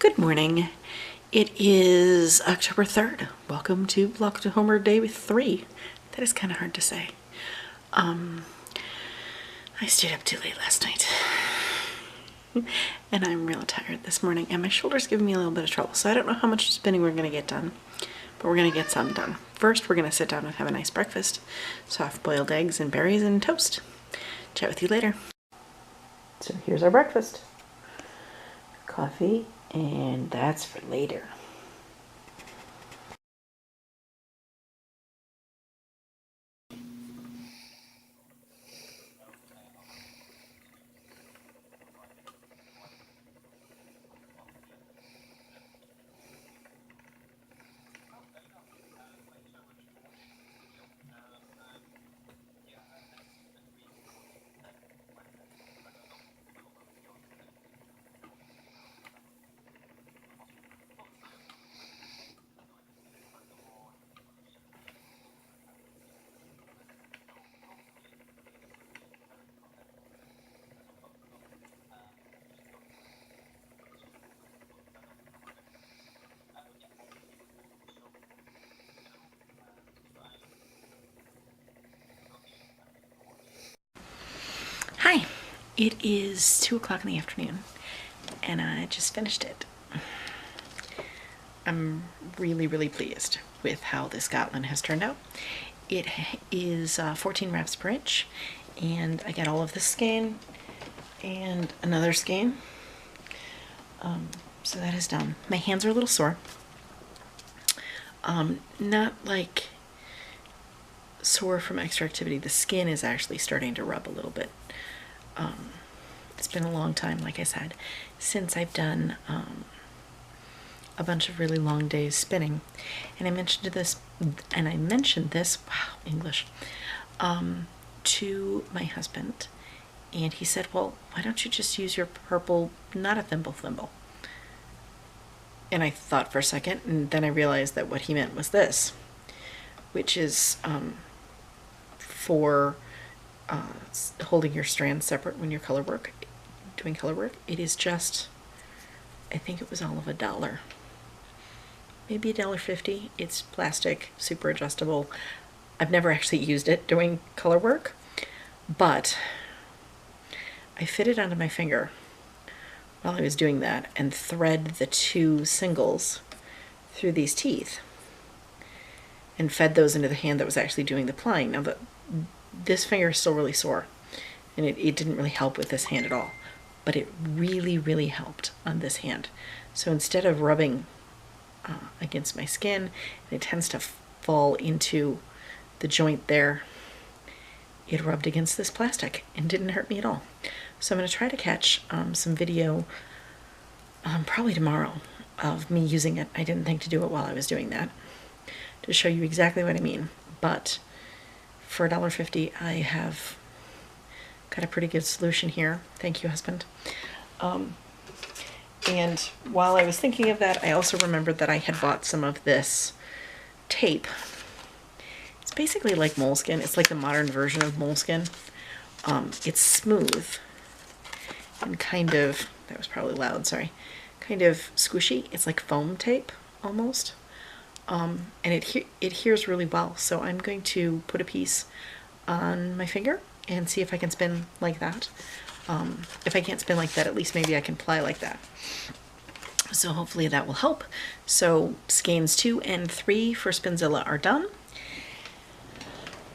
Good morning. It is October 3rd. Welcome to Vlogtober Day 3. That is kind of hard to say. I stayed up too late last night. And I'm real tired this morning. And my shoulder's giving me a little bit of trouble. So I don't know how much spinning we're going to get done. But we're going to get some done. First, we're going to sit down and have a nice breakfast. Soft boiled eggs and berries and toast. Chat with you later. So here's our breakfast. Coffee. And that's for later. Hi, it is 2 o'clock in the afternoon and I just finished it. I'm really pleased with how this Scotland has turned out. It is 14 wraps per inch and I got all of this skein and another skein. So that is done. My hands are a little sore. Not like sore from extra activity. The skin is actually starting to rub a little bit. It's been a long time, like I said, since I've done a bunch of really long days spinning, and I mentioned this, wow, English, to my husband, and he said, "Well, why don't you just use your purple, not a thimble?" And I thought for a second, and then I realized that what he meant was this, which is for holding your strands separate when you're doing color work. It is just, I think it was all of $1, maybe $1.50. It's plastic, super adjustable. I've never actually used it doing color work, but I fit it onto my finger while I was doing that and thread the 2 singles through these teeth and fed those into the hand that was actually doing the plying. Now, this finger is still really sore, and it didn't really help with this hand at all, but it really helped on this hand. So instead of rubbing against my skin, and it tends to fall into the joint there, it rubbed against this plastic and didn't hurt me at all. So I'm going to try to catch some video probably tomorrow of me using it. I didn't think to do it while I was doing that, to show you exactly what I mean, but for $1.50, I have got a pretty good solution here. Thank you, husband. And while I was thinking of that, I also remembered that I had bought some of this tape. It's basically like moleskin. It's like the modern version of moleskin. It's smooth and kind of, that was probably loud, sorry, kind of squishy. It's like foam tape almost. And it adheres really well. So I'm going to put a piece on my finger and see if I can spin like that. If I can't spin like that, at least maybe I can ply like that. So hopefully that will help. So skeins 2 and 3 for Spinzilla are done.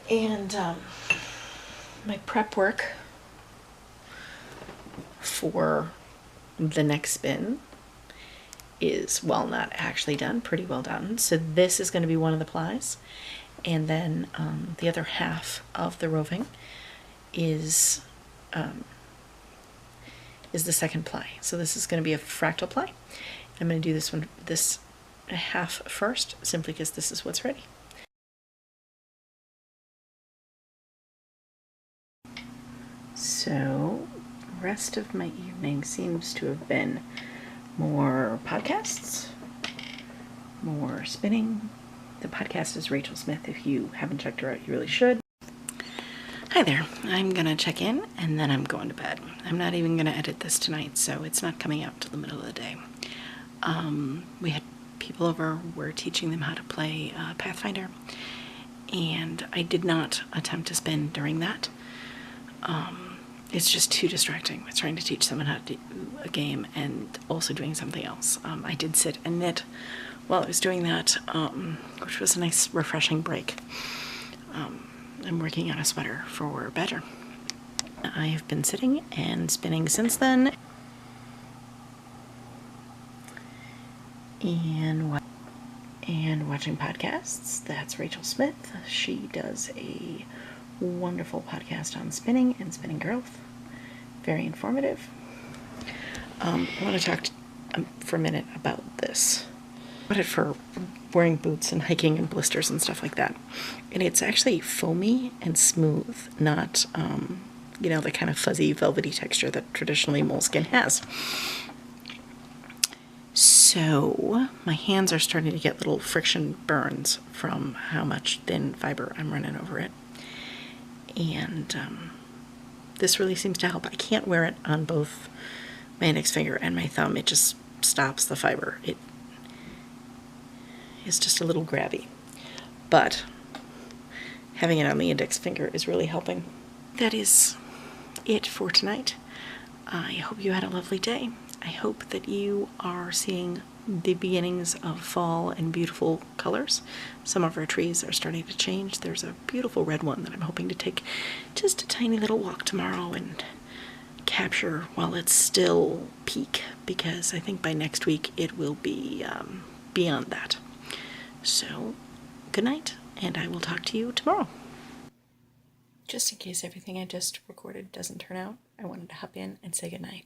And my prep work for the next spin is, well, not actually done, pretty well done. So this is going to be one of the plies, and then the other half of the roving is the second ply. So this is going to be a fractal ply. I'm going to do this half first, simply because this is what's ready. So the rest of my evening seems to have been more podcasts, more spinning. The podcast is Rachel Smith. If you haven't checked her out, you really should. Hi there. I'm gonna check in and then I'm going to bed. I'm not even gonna edit this tonight, so it's not coming out till the middle of the day. We had people over, we're teaching them how to play Pathfinder, and I did not attempt to spin during that. It's just too distracting with trying to teach someone how to do a game and also doing something else. I did sit and knit while I was doing that, which was a nice refreshing break. I'm working on a sweater for Badger. I have been sitting and spinning since then. And watching podcasts. That's Rachel Smith. She does a wonderful podcast on spinning and spinning growth. Very informative. I want to talk for a minute about this. I bought it for wearing boots and hiking and blisters and stuff like that. And it's actually foamy and smooth, not, the kind of fuzzy, velvety texture that traditionally moleskin has. So my hands are starting to get little friction burns from how much thin fiber I'm running over it. And this really seems to help. I can't wear it on both my index finger and my thumb. It just stops the fiber. It is just a little grabby. But having it on the index finger is really helping. That is it for tonight. I hope you had a lovely day. I hope that you are seeing the beginnings of fall and beautiful colors. Some of our trees are starting to change. There's a beautiful red one that I'm hoping to take just a tiny little walk tomorrow and capture while it's still peak, because I think by next week it will be beyond that. So, good night, and I will talk to you tomorrow. Just in case everything I just recorded doesn't turn out, I wanted to hop in and say good night.